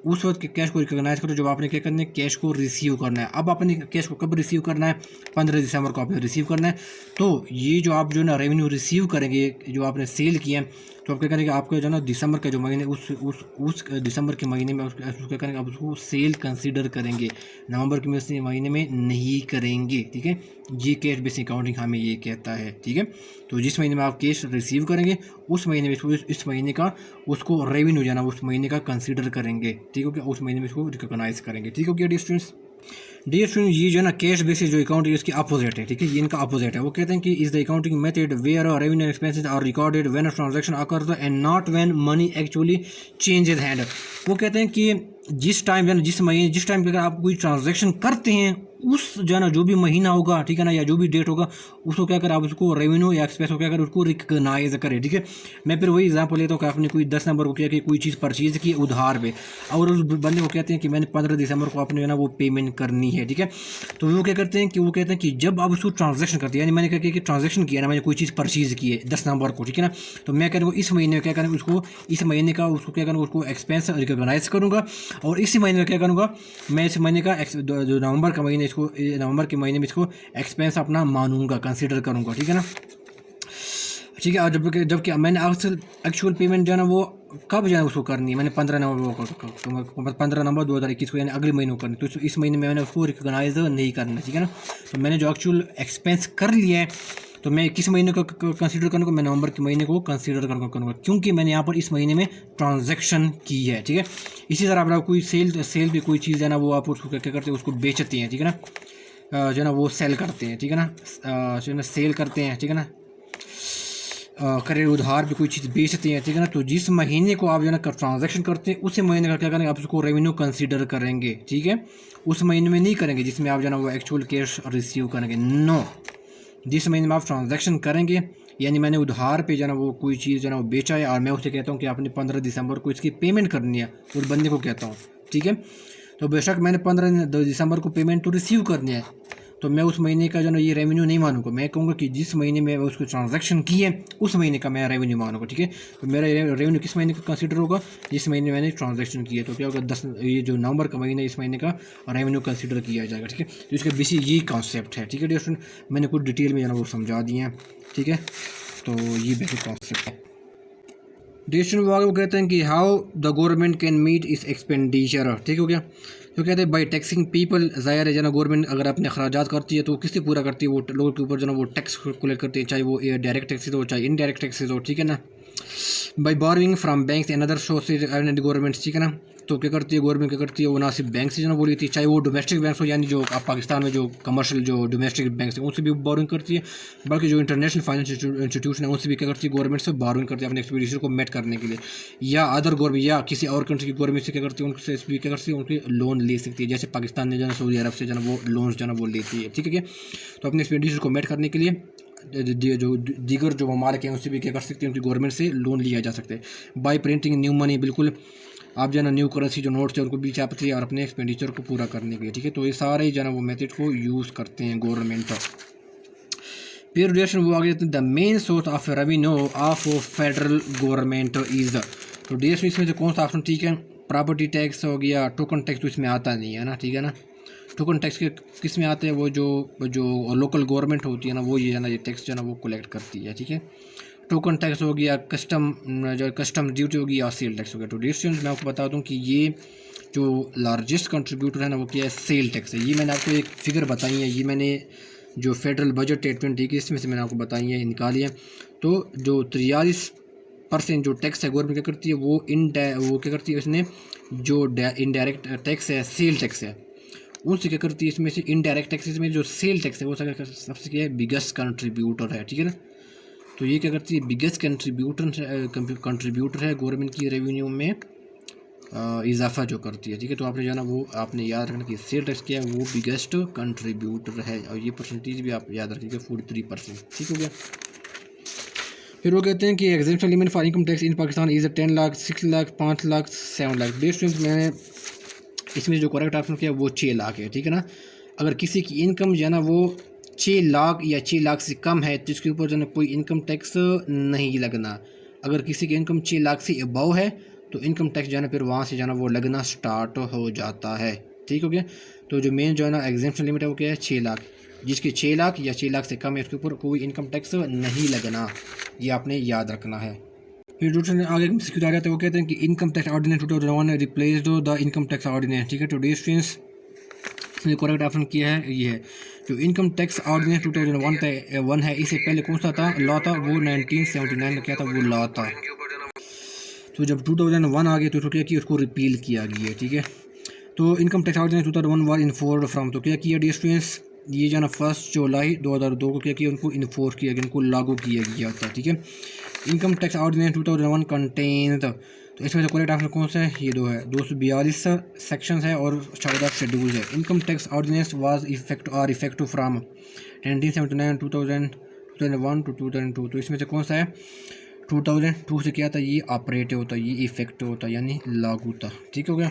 उस वक्त कैश को रिकॉग्नाइज करो जब आपने क्या करना है कैश को रिसीव करना है। अब आपने कैश को कब रिसीव करना है, 15 दिसंबर को आपने रिसीव करना है। तो ये जो आप जो ना रेवेन्यू रिसीव करेंगे जो आपने सेल किया है, तो आप क्या करेंगे आपको जो ना दिसंबर का जो महीने उस दिसंबर के महीने में उसको क्या करेंगे आप उसको सेल कंसीडर करेंगे, नवंबर के महीने में नहीं करेंगे, ठीक है। ये कैश बेसिस अकाउंटिंग हमें ये कहता है, ठीक है। तो जिस महीने में आप कैश रिसीव करेंगे उस महीने में इस महीने का उसको रेवेन्यू जाना उस महीने का कंसीडर करेंगे, ठीक हो गया, उस महीने में इसको रिकॉग्नाइज करेंगे, ठीक हो गया डियर स्टूडेंट्स। ये जो है ना कैश बेसिस जो अकाउंटिंग इसकी अपोजिट है, ठीक है, ये इनका अपोजिट है। वो कहते हैं कि is the accounting method where revenue expenses are recorded when a transaction occurs and not when money actually changes hand. वो कहते हैं कि जिस टाइम अगर आप कोई ट्रांजैक्शन करते हैं उस जो है ना जो भी महीना होगा, ठीक है ना, या जो भी डेट होगा उसको क्या करें आप उसको रेवेन्यू या एक्सपेंस को क्या करें उसको रिकॉग्नाइज करें, ठीक है। मैं फिर वही एग्जांपल लेता हूँ कि आपने कोई 10 नंबर को किया कि कोई चीज़ परचेज की उधार पे और उस बंदे को कहते हैं कि मैंने 15 दिसंबर को आपने जो है ना वो पेमेंट करनी है, ठीक है। तो वो क्या करते हैं कि जब आप उसको ट्रांजेक्शन करते हैं, यानी मैंने क्या किया कि ट्रांजेक्शन किया ना, मैंने कोई चीज़ परचेज की है 10 नंबर को, ठीक है ना, तो मैं करूँगा इस महीने में क्या करेंगे उसको इस महीने का उसको क्या करूँगा उसको एक्सपेंस रिकॉग्नाइज करूँगा और इसी महीने में क्या करूँगा मैं इस महीने का जो नवंबर का महीने इसको नवंबर के महीने में इसको एक्सपेंस अपना मानूंगा कंसीडर करूँगा, ठीक है ना। ठीक है। और जबकि मैंने एक्चुअल पेमेंट जो है ना वो कब जो है उसको करनी है, मैंने 15 नवंबर 2021 को यानी अगले महीने को करनी, तो इस महीने में मैंने उसको रिकॉग्नाइज नहीं करना, ठीक है ना। तो मैंने जो एक्चुअल एक्सपेंस कर लिया है, तो मैं किस महीने को कंसीडर करूँगा, मैं नवंबर के महीने को कंसीडर करूँगा, क्योंकि मैंने यहाँ पर इस महीने में ट्रांजैक्शन की है, ठीक है। इसी तरह आप कोई सेल भी कोई चीज़ है ना, वो आप उसको क्या करते हैं, उसको बेचते हैं, ठीक है ना, जो है ना वो सेल करते हैं, ठीक है ना, जो है ना सेल करते हैं, ठीक है ना, करें उधार भी कोई चीज़ बेचते हैं, ठीक है ना। तो जिस महीने को आप जो है ना ट्रांजैक्शन करते हैं, उसी महीने का क्या करेंगे, आप उसको रेवेन्यू कंसीडर करेंगे, ठीक है। उस महीने में नहीं करेंगे जिसमें आप जो है ना वो एक्चुअल कैश रिसीव करेंगे, नो। जिस महीने में आप ट्रांजैक्शन करेंगे, यानी मैंने उधार पे जो है ना वो कोई चीज़ जो है ना वो बेचा है, और मैं उसे कहता हूँ कि आपने 15 दिसंबर को इसकी पेमेंट करनी है, उस बंदे को कहता हूँ, ठीक है। तो बेशक मैंने 15 दिसंबर को पेमेंट तो रिसीव करनी है, तो मैं उस महीने का जो ना ये रेवेन्यू नहीं मानूंगा, मैं कहूँगा कि जिस महीने में उसको ट्रांजैक्शन की है उस महीने का मैं रेवेन्यू मानूंगा, ठीक है। तो मेरा रेवेन्यू किस महीने का कंसीडर होगा, जिस महीने मैंने ट्रांजैक्शन किया, तो क्या होगा, 10 ये जो नवंबर का महीना इस महीने का रेवेन्यू कंसीडर किया जाएगा, ठीक है। तो इसका बेसिक यही कॉन्सेप्ट है, ठीक है डियर स्टूडेंट, मैंने कुछ डिटेल में जो ना वो समझा दिए हैं, ठीक है। तो ये बेसिक कॉन्सेप्ट है। डिस्ट्रिक्ट विभाग वो कहते हैं कि how the government can meet its expenditure, ठीक हो गया। तो कहते हैं बाई टैक्सिंग पीपल, ज़ाहिर है जना गवर्नमेंट अगर अपने अखराजात करती है तो किससे पूरा करती है, वो लोगों के ऊपर जो ना वो टैक्स कलेक्ट करती है, चाहे वो डायरेक्ट टैक्सेज हो चाहे इनडायरेक्ट टैक्सेज हो, ठीक है ना। By borrowing from banks and other sources and government, ठीक है ना। तो क्या करती है गवर्नमेंट, क्या करती है, वो ना सिर्फ बैंक से जो ना बोली थी, चाहे वो डोमेस्टिक बैंक हो, यानी जो आप पाकिस्तान में जो कमर्शियल जो डोमेस्टिक बैंक हैं उनसे भी बोरोइंग करती है, बल्कि जो इंटरनेशनल फाइनेंशियल इंस्टीट्यूशन है उनसे भी क्या करती है, गवर्नमेंट से बोरोइंग करती है अपने एक्सपेंडिचर को मेट करने के लिए, या अदर गवर्नमेंट या किसी और कंट्री की गवर्नमेंट से क्या करती है, उनसे भी क्या करती है, उनके लोन ले सकती है, जैसे पाकिस्तान ने जो है सऊदी अरब से जो है वो लोन जो है वो लेती है, ठीक है। तो अपने एक्सपेंडिचर को मेट करने के लिए जो दीगर जो ममालिक हैं उनसे भी क्या कर सकते हैं, उनकी गवर्नमेंट से लोन लिया जा सकता है। बाई प्रिंटिंग न्यू मनी, बिल्कुल आप जो है ना न्यू करेंसी जो नोट्स है उनको भी छापती है और अपने एक्सपेंडिचर को पूरा करने के लिए, ठीक है। तो ये सारे जो है ना वो मेथड को यूज़ करते हैं गवर्नमेंट। फिर रिलेशन वो आगे the main source of revenue of federal government is, तो डिएस इसमें से कौन सा ऑप्शन ठीक है, प्रॉपर्टी टैक्स हो गया, टोकन टैक्स तो इसमें आता नहीं है ना, ठीक है ना। टोकन टैक्स के किस में आते हैं, वो जो लोकल गवर्नमेंट होती है ना वो ये है ना ये टैक्स जो है ना वो कलेक्ट करती है, ठीक है। टोकन टैक्स हो गया, कस्टम ड्यूटी होगी, या सेल टैक्स हो गया। तो डिस्टेंस मैं आपको बता दूं कि ये जो लार्जेस्ट कंट्रीब्यूटर है ना वो क्या है, सेल टैक्स है। ये मैंने आपको एक फिगर बताई है, ये मैंने जो फेडरल बजट है 2021 में से मैंने आपको बताई है, निकाली है। तो जो 43% जो टैक्स है गवर्नमेंट क्या करती है, वो क्या करती है, इसने जो इनडायरेक्ट टैक्स है, सेल टैक्स है, उनसे क्या करती है, इसमें से इनडायरेक्ट टैक्सेस में जो सेल टैक्स है वो सबसे क्या है, बिगेस्ट कंट्रीब्यूटर है, ठीक है ना। तो ये क्या करती है, बिगेस्ट कंट्रीब्यूटर है गवर्नमेंट की रेवेन्यू में इजाफा जो करती है, ठीक है। तो आपने जाना वो आपने याद रखना कि सेल टैक्स क्या है, वो बिगेस्ट कंट्रीब्यूटर है, और ये परसेंटेज भी आप याद रखिएगा 43%, ठीक हो गया। फिर वो कहते हैं कि exemption limit for income tax in Pakistan is 10 lakh, 6 lakh, 5 lakh, 7 lakh. Best मैंने इसमें जो करेक्ट ऑप्शन किया वो 6 लाख है, ठीक है ना। अगर किसी की इनकम जो है ना वो 6 लाख या 6 लाख से कम है तो इसके ऊपर जो है कोई इनकम टैक्स नहीं लगना। अगर किसी की इनकम 6 लाख से अबव है तो इनकम टैक्स जो है ना फिर वहाँ से जो है ना वो लगना स्टार्ट हो जाता है, ठीक हो गया। तो जो मेन जो है ना एग्जेम्पशन लिमिट है वो क्या है, 6 लाख। जिसकी 6 लाख या 6 लाख से कम है उसके ऊपर कोई इनकम टैक्स नहीं लगना, ये आपने याद रखना है। फिर दूसरे आगे सिक्योर आ जाता है, वो कहते हैं कि income tax ordinance 2001 replace the income tax ordinance, ठीक है। तो डिस्टेंस इसमें करेक्ट ऑप्शन किया है, ये है जो इनकम टैक्स ऑर्डिनेंस 2001 है, इससे पहले कौन सा था लॉ था, वो 1979 में क्या था, वो लॉ था। तो जब 2001 आ गया तो क्या किया, उसको रिपील किया गया, ठीक है। तो income tax ordinance 2001 was enforced from, तो क्या किया डिस्टेंस, ये जो ना 1 जुलाई 2002 को क्या किया, उनको इन्फोर्स किया गया, उनको लागू किया गया था, ठीक है। इनकम टैक्स ऑर्डिनेंस 2001 कंटेन्स, तो इसमें से करेक्ट ऑप्शन कौन सा है, ये दो है, 242 सेक्शंस है और 14 शेड्यूल्स है। Income tax ordinance was effective from 1979 2001 to 2002, तो इसमें से कौन सा है, 2002 से क्या था, ये ऑपरेटिव होता, ये इफेक्टिव होता, यानी लागू था, ठीक हो गया।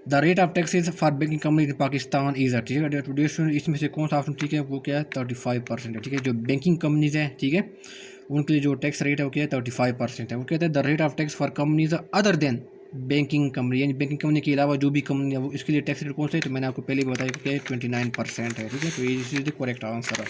The rate of taxes for banking company in Pakistan is, ठीक है। टुडे इसमें से कौन सा ऑप्शन ठीक है, वो क्या है, 35% है, ठीक है। जो बैंकिंग कंपनीज है, ठीक है, उनके लिए जो टैक्स रेट है वो क्या है, 35% है। वो कहते हैं the rate of tax for companies other than banking company, यानी बैंकिंग कंपनी के अलावा जो भी कंपनी है वो इसके लिए टैक्स रेट कौन सा है, तो मैंने आपको पहले बताया क्या है, 29% है, ठीक है। तो ये इज द करेक्ट आंसर है।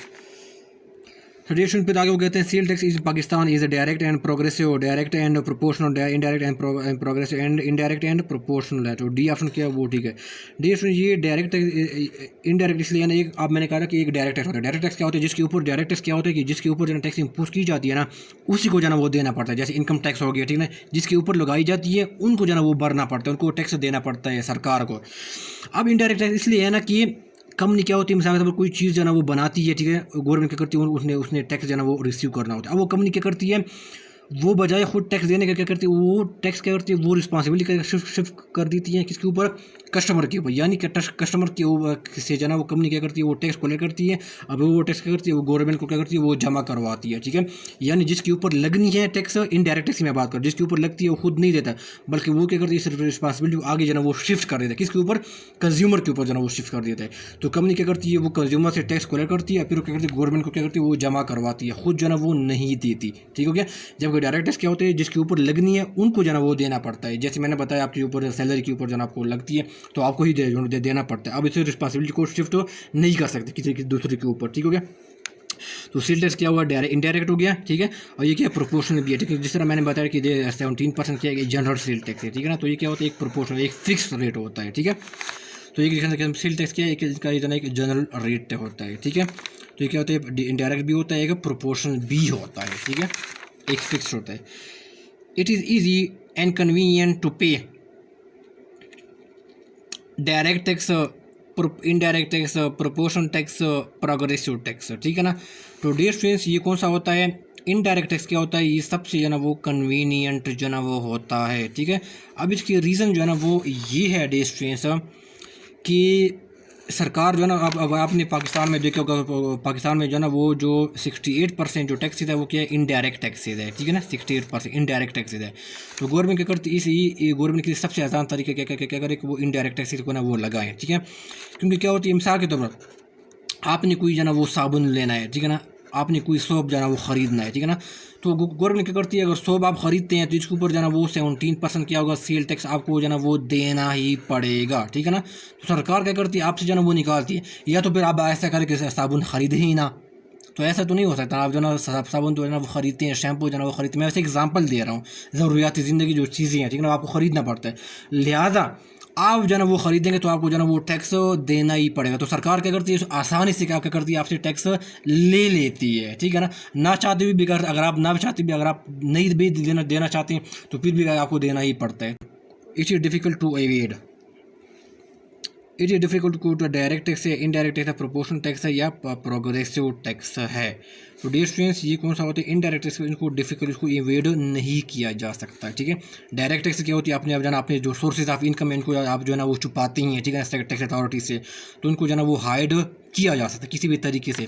सजेशन पे आगे वो कहते हैं cell tax is Pakistan is direct and progressive, direct and proportional, indirect and progressive and indirect and proportional है। तो डी ऑप्शन क्या है वो ठीक है। डी ऑप्शन ये डायरेक्ट इनडायरेक्ट इसलिए ना, एक अब मैंने कहा कि एक डायरेक्ट टैक्स होता है। डायरेक्ट टैक्स क्या होता है, जिसके ऊपर डायरेक्ट टैक्स क्या होता है कि जिसके ऊपर जो टैक्स इम्पोज की जाती है ना उसी को जो है वो देना पड़ता है। जैसे इनकम टैक्स हो गया, ठीक है, जिसके ऊपर लगाई जाती है उनको जो है वो भरना पड़ता है, उनको टैक्स देना पड़ता है सरकार को। अब इनडायरेक्ट टैक्स इसलिए है ना कि कंपनी क्या होती है, मिसाल के तौर पर कोई चीज़ जो है ना वो बनाती है, ठीक है, गवर्नमेंट क्या करती है उसने उसने टैक्स जो है ना वो रिसीव करना होता है। अब वो कंपनी क्या करती है, वो बजाय खुद टैक्स देने का क्या करती है, वो टैक्स क्या करती है, वो रिस्पॉन्सिबिलिटी शिफ्ट कर देती है किसके ऊपर, कस्टमर के ऊपर। यानी कि कस्टमर के से जो है ना वो कंपनी क्या करती है, वो टैक्स कलेक्ट करती है। अब वो टैक्स क्या करती है, वो गवर्नमेंट को क्या करती है, वो जमा करवाती है, ठीक है। यानी जिसके ऊपर लगनी है टैक्स, इनडायरेक्ट टैक्स की मैं बात करूँ, जिसके ऊपर लगती है वो खुद नहीं देता, बल्कि वो क्या करती है, सिर्फ रिस्पॉन्सिबिलिटी आगे जो है ना वो शिफ्ट कर देता है किसके ऊपर, कंज्यूमर के ऊपर जो है ना वो शिफ्ट कर देता है। तो कंपनी क्या करती है, वो कंज्यूमर से टैक्स कलेक्ट करती है, फिर क्या करती है, गवर्नमेंट को क्या करती है, वो जमा करवाती है, खुद जो है ना वो नहीं देती, ठीक हो गया। जबकि डायरेक्ट टैक्स क्या होते हैं, जिसके ऊपर लगनी है उनको जो है ना वो देना पड़ता है। जैसे मैंने बताया आपके ऊपर सैलरी के ऊपर जो है आपको लगती है तो आपको ही देना पड़ता है। अब इसे रिस्पॉन्सिबिलिटी को शिफ्ट नहीं कर सकते किसी दूसरे के ऊपर, ठीक हो गया। तो सेल टैक्स क्या हुआ, इनडायरेक्ट हो गया, ठीक है। और ये क्या प्रोपोर्शनल भी है, ठीक है। जिस तरह मैंने बताया कि 17% क्या है, जनरल सेल टैक्स है, ठीक है ना। तो ये क्या होता है, एक प्रोपोर्शनल, एक फिक्स रेट होता है, ठीक है। तो एक सेल टैक्स क्या है, एक जनरल रेट होता है, ठीक है। तो ये क्या होता है, इनडायरेक्ट भी होता है, एक प्रोपोर्शनल भी होता है, ठीक है, एक फिक्स होता है। It is easy and convenient to pay direct tax, indirect tax, proportional tax, progressive tax, ठीक है ना। तो डियर स्टूडेंट्स ये कौन सा होता है, इनडायरेक्ट टैक्स क्या होता है, ये सबसे जो है ना वो कन्वीनियंट जो है ना वो होता है, ठीक है। अब इसकी रीज़न जो है ना वो ये है डियर स्टूडेंट्स कि सरकार जो है ना, अब आपने पाकिस्तान में देखा होगा, पाकिस्तान में जो है ना वो जो 68% जो टैक्सेज है वो क्या है, इनडायरेक्ट टैक्सेज है, ठीक है ना। 68% इनडायरेक्ट टैक्सेज है। तो गवर्नमेंट क्या करती है, इसी गवर्नमेंट के लिए सबसे आसान तरीका क्या करे कि वो इनडायरेक्ट टैक्सेज को ना वो लगाएं, ठीक है। क्योंकि क्या होती है, मिसाल के तौर पर आपने कोई जो है ना वो साबुन लेना है, ठीक है ना, आपने कोई सोप जो है ना वो ख़रीदना है, ठीक है ना। तो गवर्नमेंट क्या करती है, अगर सोप आप ख़रीदते हैं तो इसके ऊपर जो है ना वो 17% क्या होगा, सेल टैक्स आपको जो है ना वो देना ही पड़ेगा, ठीक है ना। तो सरकार क्या करती है, आपसे जो है ना वो निकालती है, या तो फिर आप ऐसा करें कि साबुन ख़रीदे ही ना। तो ऐसा तो नहीं हो सकता, आप जो ना साबुन तो है ना वो ख़रीदते हैं, शैम्पू जो है ना वो ख़रीदते हैं। मैं वैसे एग्जांपल दे रहा हूँ, ज़रूरियाती ज़िंदगी जो चीज़ें हैं, ठीक है ना, आपको ख़रीदना पड़ता है। लिहाजा आप जो है ना वो ख़रीदेंगे तो आपको जो है ना वो टैक्स देना ही पड़ेगा। तो सरकार क्या करती है, आसानी से क्या करती है, आपसे टैक्स ले लेती है, ठीक है ना। ना चाहते भी अगर आप ना चाहते भी, अगर आप नहीं भी देना चाहते हैं तो फिर भी आपको देना ही पड़ता है। It is difficult to avoid, it is difficult to direct tax है, इनडायरेक्ट टैक्स है, प्रोपोर्शनल टैक्स है या प्रोग्रेसिव टैक्स है। तो डियर स्टूडेंट्स ये कौन सा होता है, इनडायरेक्ट टैक्स, इनको डिफिकल्ट, इसको इवेड नहीं किया जा सकता, ठीक है। डायरेक्ट टैक्स क्या होती है, आपने अब जाना अपने जो सोर्सेज ऑफ इनकम है इनको आप जो है ना वो छुपाते हैं, ठीक है, टैक्स अथॉरिटी से, तो उनको जो है ना वो हाइड किया जा सकता है किसी भी तरीके से।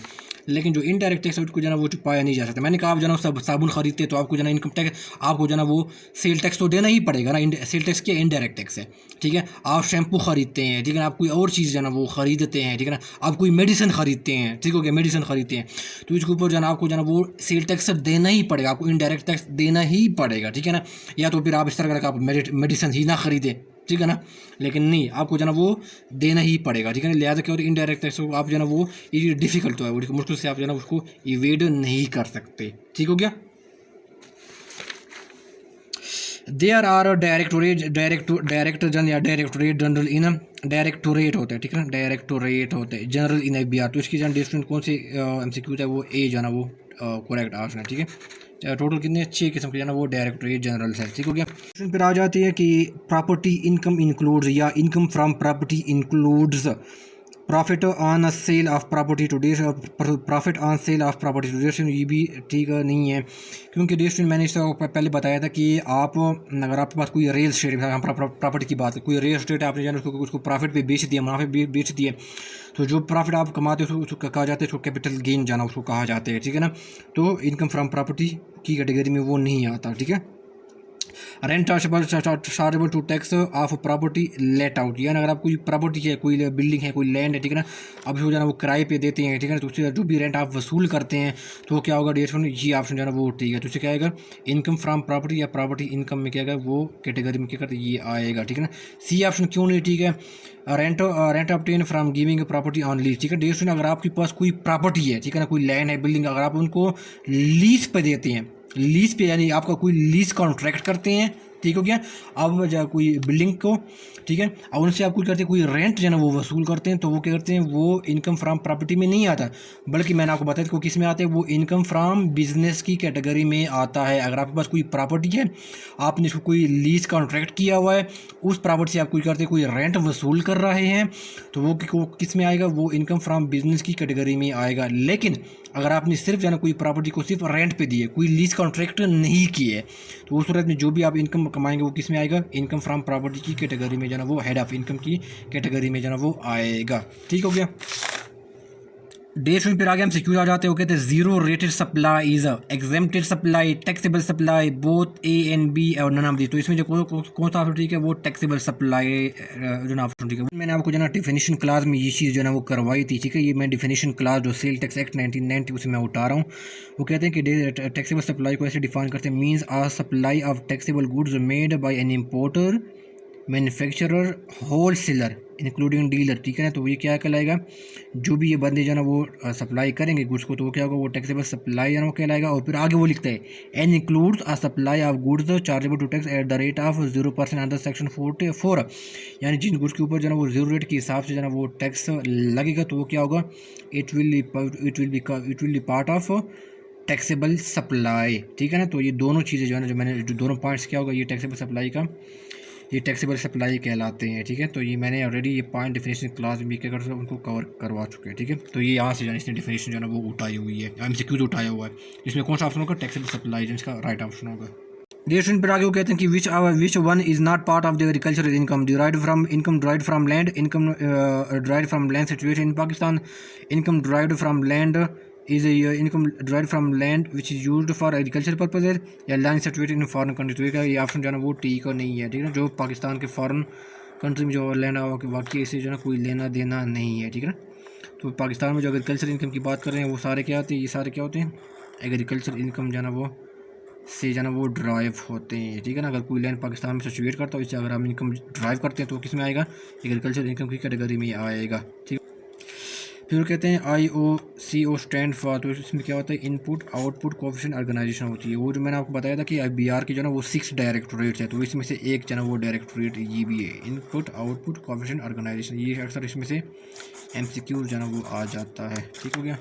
लेकिन जो इनडायरेक्ट टैक्स है उसको जो है ना वो छुपाया नहीं जा सकता। मैंने कहा आप जो है ना सब साबुन खरीदते तो आपको जो है ना इनकम टैक्स, आपको जो है ना वो सेल टैक्स तो देना ही पड़ेगा ना। सेल टैक्स क्या इनडायरेक्ट टैक्स है, ठीक है। आप शैम्पू खरीदते हैं, ठीक है ना, आप कोई और चीज़ जो है ना वो खरीदते हैं, ठीक है ना, आप कोई मेडिसिन खरीदते हैं, ठीक हो गया, मेडिसिन खरीदते हैं, तो इसके ऊपर जो है ना आपको जो है ना वो सेल टैक्स देना ही पड़ेगा, आपको इनडायरेक्ट टैक्स देना ही पड़ेगा, ठीक है ना। या तो फिर आप इस तरह का आप मेडिसिन ही ना खरीदें, ठीक है ना, लेकिन नहीं, आपको जो है ना वो देना ही पड़ेगा, ठीक है ना। लिहाजा क्या होता है, इनडायरेक्ट टैक्स आप जो है ना वो ये डिफिकल्ट तो है, मुश्किल से आप जो है ना उसको इवेड नहीं कर सकते, ठीक हो गया। देयर आर डायरेक्टर या डायरेक्टोरेट जनरल इन, डायरेक्टोरेट होता है, ठीक है ना, डायरेक्टोरेट होता है जनरल इन FBI। तो इसकी जो डिस्टेंट कौन से MCQ है वो ए जो है ना वो करेक्ट ऑप्शन है, ठीक है। टोटल कितने 6 किस्म के जो है ना वो डायरेक्टोरेट जनरल है, ठीक हो गया। फिर आ जाती है कि प्रॉपर्टी इनकम इंक्लूड्स या income from property includes profit on sale of property too profit on sale of property too. ये भी ठीक नहीं है, क्योंकि डिस्ट्रिक्ट मैंने इससे पहले बताया था कि आप अगर आपके पास कोई रियल स्टेट, हम प्रॉपर्टी की बात है, कोई रियल स्टेट आपने जाना उसको प्रॉफिट पे बेच दिया, मुनाफे पे बेच दिए, तो जो प्रॉफिट आप कमाते हो उसको कहा जाता है, उसको कैपिटल गेन जाना उसको कहा जाता है, ठीक है ना। तो इनकम फ्रॉम प्रॉपर्टी की कैटेगरी में वो नहीं आता, ठीक है। Rent chargeable to tax of property let out, यानी अगर आप कोई प्रॉपर्टी है, कोई बिल्डिंग है, कोई लैंड है, ठीक है ना, अब जो है ना वो किराए पे देते हैं, ठीक है ना, तो उससे जो भी रेंट आप वसूल करते हैं तो क्या होगा डेट ये ऑप्शन जो है ना वो ठीक है, तो उससे क्या आएगा इनकम फ्रॉम प्रॉपर्टी या प्रॉपर्टी इनकम में क्या आएगा वो कैटेगरी में क्या करते ये आएगा, ठीक है ना। सी ऑप्शन क्यों नहीं ठीक है, rent obtain from giving property on lease, ठीक है। डेट अगर आपके पास कोई प्रॉपर्टी है, ठीक है ना, कोई लैंड है, बिल्डिंग, अगर आप उनको लीज पे देते हैं, लीज पे यानी आपका कोई लीज कॉन्ट्रैक्ट करते हैं, ठीक हो गया। अब जो कोई बिल्डिंग को, ठीक है, और उनसे आप कुछ करते हैं, कोई रेंट जो है ना वो वसूल करते हैं, तो वो क्या करते हैं वो इनकम फ्रॉम प्रॉपर्टी में नहीं आता, बल्कि मैंने आपको बताया था किस में आते हैं, वो इनकम फ्रॉम बिजनेस की कैटेगरी में आता है। अगर आपके पास कोई प्रॉपर्टी है, आपने इसको कोई लीज कॉन्ट्रैक्ट किया हुआ है, उस प्रॉपर्टी से आप कुछ करते हैं, कोई रेंट वसूल कर रहे हैं, तो वो किस में आएगा, वो इनकम फ्रॉम बिजनेस की कैटेगरी में आएगा। लेकिन अगर आपने सिर्फ जो है कोई प्रॉपर्टी को सिर्फ रेंट पे दी है, कोई लीज कॉन्ट्रैक्ट नहीं किए, तो उस सूरत में जो भी आप इनकम कमाएंगे वो किस में आएगा, इनकम फ्रॉम प्रॉपर्टी की कैटेगरी में जो है वो हेड ऑफ इनकम की कैटेगरी में जो है वो आएगा, ठीक हो गया। डेट फिर आगे हम सिक्योर आ जाते हैं, वो कहते हैं zero rated supply is exempted supply, taxable supply both A and B और नन ऑफ दी। तो इसमें जो कौन सा ऑप्शन ठीक है वो टैक्सेबल सप्लाई जो ना ऑप्शन ठीक है। मैंने आपको जो ना डिफिनेशन क्लास में ये चीज़ जो है वो करवाई थी, ठीक है। ये मैं डिफिनेशन क्लास जो सेल टैक्स एक्ट 1990 उसे मैं उठा रहा हूँ। वो कहते हैं कि टैक्सेबल सप्लाई को ऐसे डिफाइन करते हैं, means a supply of taxable goods made by an importer, manufacturer, wholesaler including dealer, ठीक है ना। तो ये क्या कहलाएगा, जो भी ये बंदे जो है ना वो सप्लाई करेंगे गुड्स को, तो वो क्या होगा, वो टैक्सेबल सप्लाई है ना वो कहलाएगा। और फिर आगे वो लिखता है and includes a supply of goods chargeable to tax at the rate of 0% under section 44, यानी जिन गुड्स के ऊपर जो है ना वो 0 रेट के हिसाब से जो है ना वो टैक्स लगेगा, तो वो क्या होगा, it will be part of taxable supply, ठीक है ना। तो ये दोनों चीज़ें जो है ना, जो मैंने जो दोनों पॉइंट्स क्या होगा, ये टैक्सेबल सप्लाई का ये टैक्सेबल सप्लाई कहलाते हैं, ठीक है। तो ये मैंने ऑलरेडी ये पॉइंट डिफिनेशन क्लास में भी क्या कर उनको कवर करवा चुके हैं, ठीक है। तो ये यहाँ से जो है इसने डिफिनेशन जो है ना वो उठाई हुई है, MCQ उठाया हुआ है। इसमें कौन सा ऑप्शन होगा, टैक्सेबल सप्लाई, जिसका राइट ऑप्शन होगा। डिफरेंट पर आगे वो कहते हैं कि which one is not part of the agricultural income derived from land, income derived from land situation in Pakistan, income derived from land is a income derived from land which is used for agricultural purposes, या land situated in foreign country. तो ये option जो है ना वो ठीक और नहीं है, ठीक है ना। जो पाकिस्तान के फॉरेन कंट्री में जो लैंड वाकई इससे जो है ना कोई लेना देना नहीं है, ठीक है ना। तो पाकिस्तान में जो एग्रीकल्चर इनकम की बात कर रहे हैं वो सारे क्या होते हैं, ये सारे क्या होते हैं, एग्रीकल्चर इनकम जो है ना वो से जो है ना वो ड्राइव होते हैं, ठीक है ना। अगर कोई लैंड पाकिस्तान में सिचुएट करता है, इससे अगर हम इनकम ड्राइव करते हैं तो किस में आएगा, एग्रीकल्चर इनकम की कैटेगरी में आएगा, ठीक है। फिर कहते हैं IOCO स्टैंड फॉर, तो इसमें क्या होता है, इनपुट आउटपुट कोऑपरेशन ऑर्गेनाइजेशन होती है। वो जो मैंने आपको बताया था कि IBR की जो है ना वो 6 डायरेक्टोरेट्स है, तो इसमें से एक जो है ना वो डायरेक्टोरेट ये भी है, इनपुट आउटपुट कोऑपरेशन ऑर्गेनाइजेशन। ये अक्सर इसमें से MCQ जो है ना वो आ जाता है, ठीक हो गया।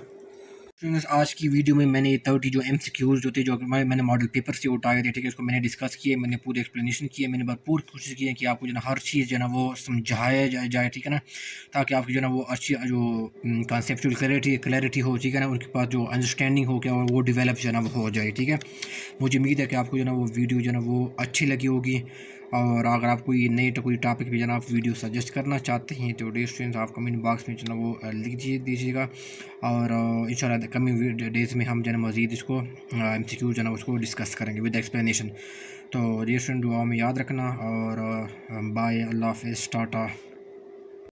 आज की वीडियो में मैंने 30 जो MCQs जो थे, जो मैंने मॉडल पेपर से उठाए थे, ठीक है, उसको मैंने डिस्कस किए, मैंने पूरी एक्सप्लेनेशन की है, मैंने भरपूर कोशिश की है कि आपको जो है हर चीज़ जो है ना वो समझाया जाए, ठीक है ना, ताकि आपकी जो है ना वो अच्छी जो कॉन्सेप्चुअल क्लैरिटी हो, ठीक है ना, उनके पास जो अंडरस्टैंडिंग हो क्या वो डेवलप जो है ना वो हो जाए, ठीक है। मुझे उम्मीद है कि आपको जो है ना वो वीडियो जो है ना वो अच्छी लगी होगी, और अगर आप कोई नई कोई टॉपिक भी जो है आप वीडियो सजेस्ट करना चाहते हैं तो डियर स्टूडेंट्स आप कमेंट बॉक्स में जो है वो लिख दीजिएगा, और इंशाल्लाह कमिंग डेज में हम जो है मज़ीद इसको MCQ जो है उसको डिस्कस करेंगे विद एक्सप्लेनेशन। तो डियर स्टूडेंट दुआ में याद रखना, और बाय, अल्लाह हाफ़िज़, टाटा।